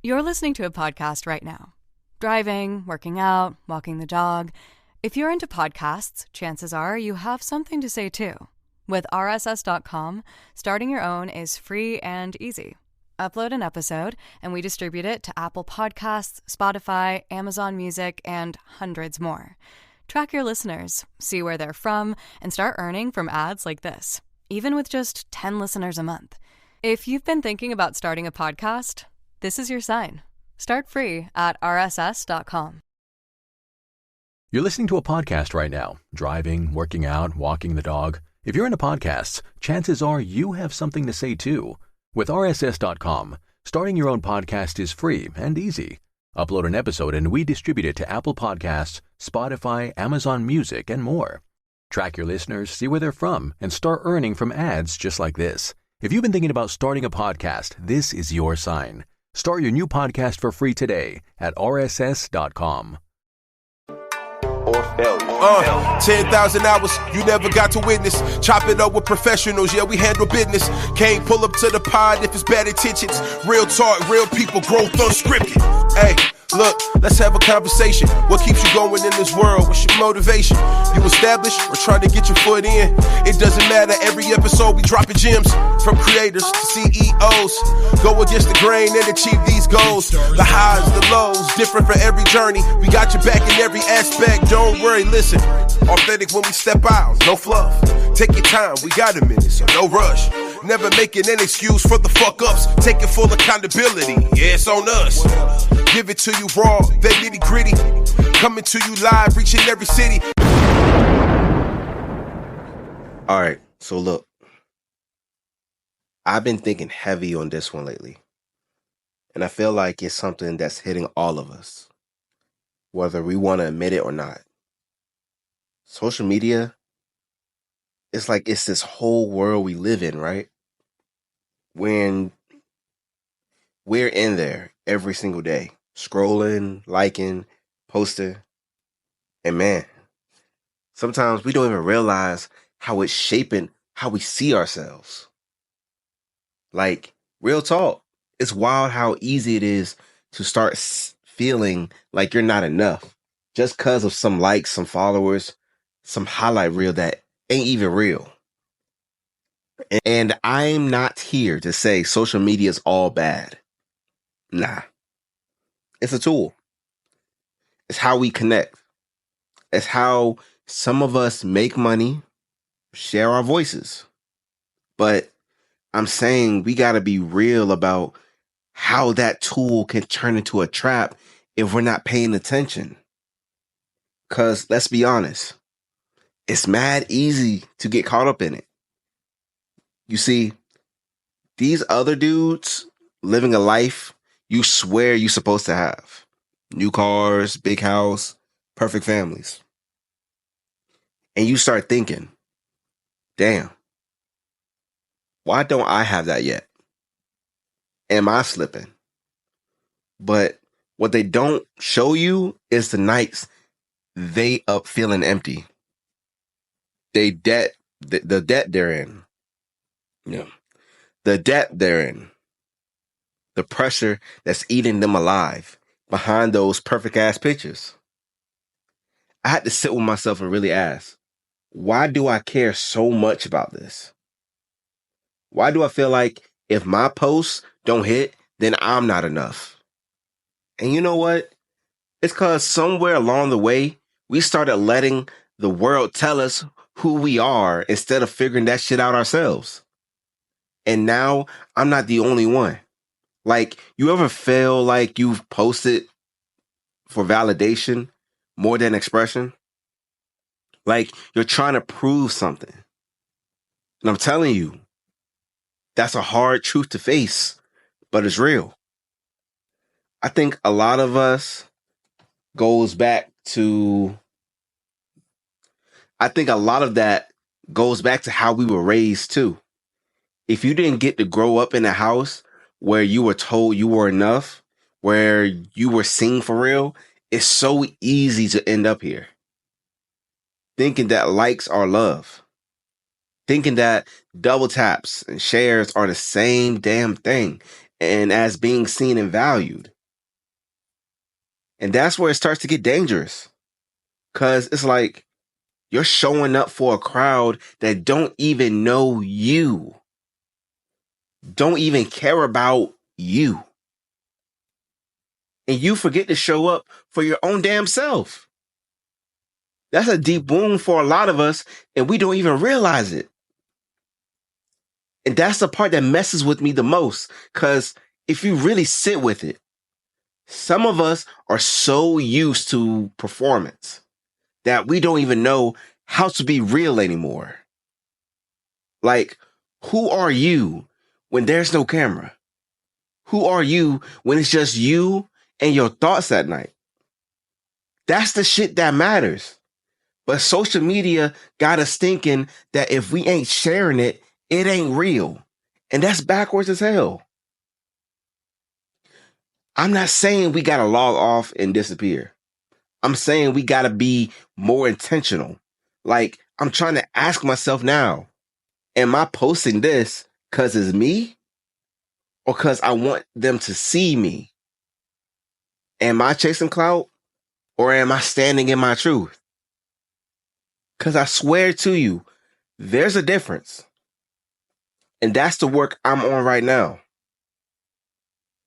You're listening to a podcast right now. Driving, working out, walking the dog. If you're into podcasts, chances are you have something to say too. With RSS.com, starting your own is free and easy. Upload an episode, and we distribute it to Apple Podcasts, Spotify, Amazon Music, and hundreds more. Track your listeners, see where they're from, and start earning from ads like this, even with just 10 listeners a month. If you've been thinking about starting a podcast, this is your sign. Start free at rss.com. You're listening to a podcast right now, driving, working out, walking the dog. If you're into podcasts, chances are you have something to say too. With RSS.com, starting your own podcast is free and easy. Upload an episode and we distribute it to Apple Podcasts, Spotify, Amazon Music, and more. Track your listeners, see where they're from, and start earning from ads just like this. If you've been thinking about starting a podcast, this is your sign. Start your new podcast for free today at rss.com. Or failure. 10,000 hours you never got to witness. Chop it up with professionals, yeah, we handle business. Can't pull up to the pod if it's bad intentions. Real talk, real people, growth unscripted. Hey, look, let's have a conversation. What keeps you going in this world? What's your motivation? You established or trying to get your foot in? It doesn't matter, every episode we dropping gems. From creators to CEOs. Go against the grain and achieve these goals. The highs, the lows, different for every journey. We got your back in every aspect. Don't worry, listen. Authentic when we step out, no fluff. Take your time, we got a minute, so no rush. Never making an excuse for the fuck ups. Taking full accountability, yeah, it's on us. Give it to you raw, that nitty gritty. Coming to you live, reaching every city. All right, so look. I've been thinking heavy on this one lately. And I feel like it's something that's hitting all of us, whether we want to admit it or not. Social media, it's like it's this whole world we live in, right? When we're in there every single day, scrolling, liking, posting. And man, sometimes we don't even realize how it's shaping how we see ourselves. Like, real talk, it's wild how easy it is to start feeling like you're not enough just because of some likes, some followers, some highlight reel that ain't even real. And I'm not here to say social media is all bad. Nah. It's a tool. It's how we connect. It's how some of us make money, share our voices. But I'm saying we got to be real about how that tool can turn into a trap if we're not paying attention. Because let's be honest, it's mad easy to get caught up in it. You see, these other dudes living a life you swear you're supposed to have. New cars, big house, perfect families. And you start thinking, damn, why don't I have that yet? Am I slipping? But what they don't show you is the nights they up feeling empty. The debt they're in. Yeah. The debt they're in. The pressure that's eating them alive behind those perfect ass pictures. I had to sit with myself and really ask, why do I care so much about this? Why do I feel like if my posts don't hit, then I'm not enough? And you know what? It's because somewhere along the way, we started letting the world tell us who we are instead of figuring that shit out ourselves. And now I'm not the only one. Like, you ever feel like you've posted for validation more than expression? Like you're trying to prove something. And I'm telling you, that's a hard truth to face, but it's real. I think a lot of us goes back to, I think a lot of that goes back to how we were raised too. If you didn't get to grow up in a house where you were told you were enough, where you were seen for real, it's so easy to end up here. Thinking that likes are love. Thinking that double taps and shares are the same damn thing and as being seen and valued. And that's where it starts to get dangerous. Because it's like you're showing up for a crowd that don't even know you, don't even care about you. And you forget to show up for your own damn self. That's a deep wound for a lot of us, and we don't even realize it. And that's the part that messes with me the most, because if you really sit with it, some of us are so used to performance that we don't even know how to be real anymore. Like, who are you when there's no camera? Who are you when it's just you and your thoughts at night? That's the shit that matters. But social media got us thinking that if we ain't sharing it, it ain't real. And that's backwards as hell. I'm not saying we got to log off and disappear. I'm saying we got to be more intentional. Like, I'm trying to ask myself now, am I posting this because it's me or because I want them to see me? Am I chasing clout or am I standing in my truth? Because I swear to you, there's a difference. And that's the work I'm on right now.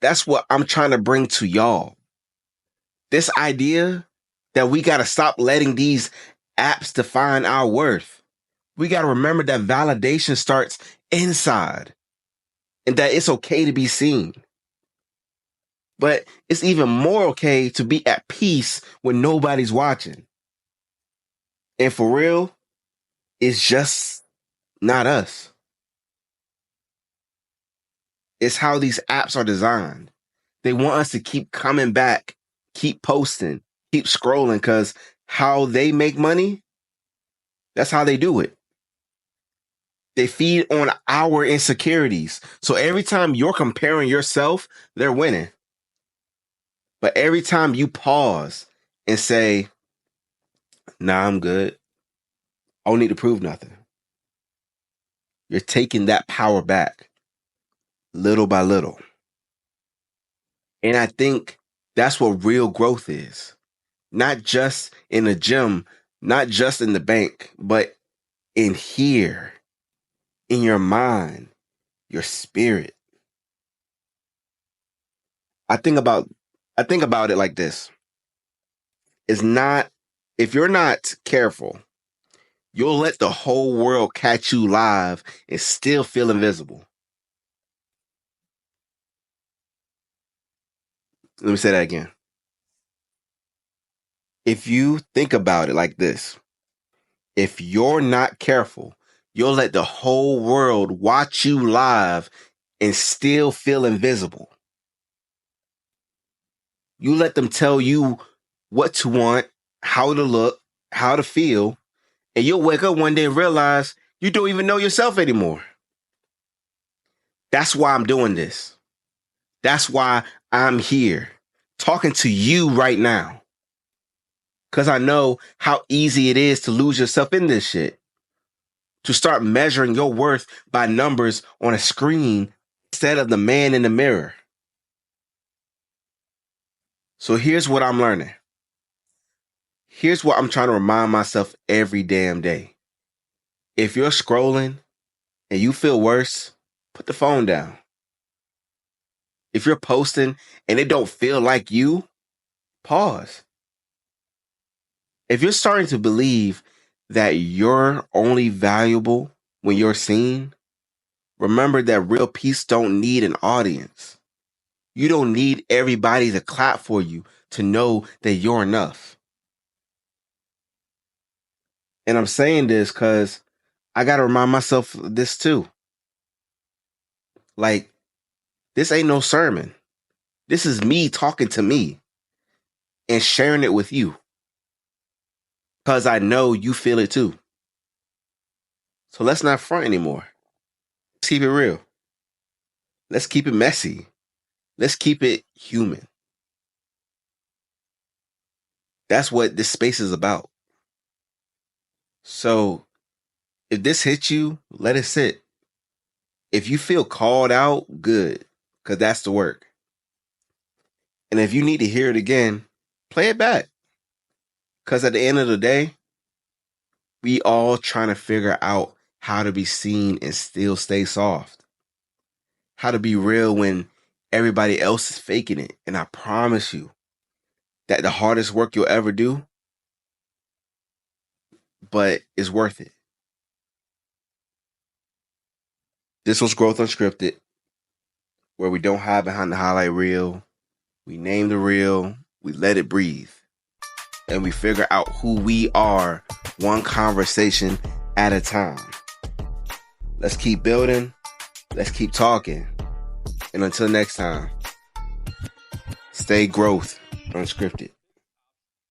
That's what I'm trying to bring to y'all. This idea that we got to stop letting these apps define our worth. We got to remember that validation starts inside and that it's okay to be seen. But it's even more okay to be at peace when nobody's watching. And for real, it's just not us. It's how these apps are designed. They want us to keep coming back, keep posting, keep scrolling, because how they make money, that's how they do it. They feed on our insecurities. So every time you're comparing yourself, they're winning. But every time you pause and say, nah, I'm good, I don't need to prove nothing, you're taking that power back little by little. And I think that's what real growth is. Not just in the gym, not just in the bank, but in here, in your mind, your spirit. I think about it like this. If you're not careful, you'll let the whole world catch you live and still feel invisible. Let me say that again. If you think about it like this, if you're not careful, you'll let the whole world watch you live and still feel invisible. You let them tell you what to want, how to look, how to feel, and you'll wake up one day and realize you don't even know yourself anymore. That's why I'm doing this. That's why I'm here, talking to you right now. Because I know how easy it is to lose yourself in this shit. To start measuring your worth by numbers on a screen instead of the man in the mirror. So here's what I'm learning. Here's what I'm trying to remind myself every damn day. If you're scrolling and you feel worse, put the phone down. If you're posting and it don't feel like you, pause. If you're starting to believe that you're only valuable when you're seen, remember that real peace don't need an audience. You don't need everybody to clap for you to know that you're enough. And I'm saying this because I got to remind myself of this too. Like, this ain't no sermon. This is me talking to me and sharing it with you. Because I know you feel it too. So let's not front anymore. Let's keep it real. Let's keep it messy. Let's keep it human. That's what this space is about. So if this hits you, let it sit. If you feel called out, good, because that's the work. And if you need to hear it again, play it back. Because at the end of the day, we all trying to figure out how to be seen and still stay soft. How to be real when everybody else is faking it. And I promise you that the hardest work you'll ever do, but it's worth it. This was Growth Unscripted, where we don't hide behind the highlight reel. We name the reel, we let it breathe, and we figure out who we are one conversation at a time. Let's keep building. Let's keep talking. And until next time, stay Growth Unscripted.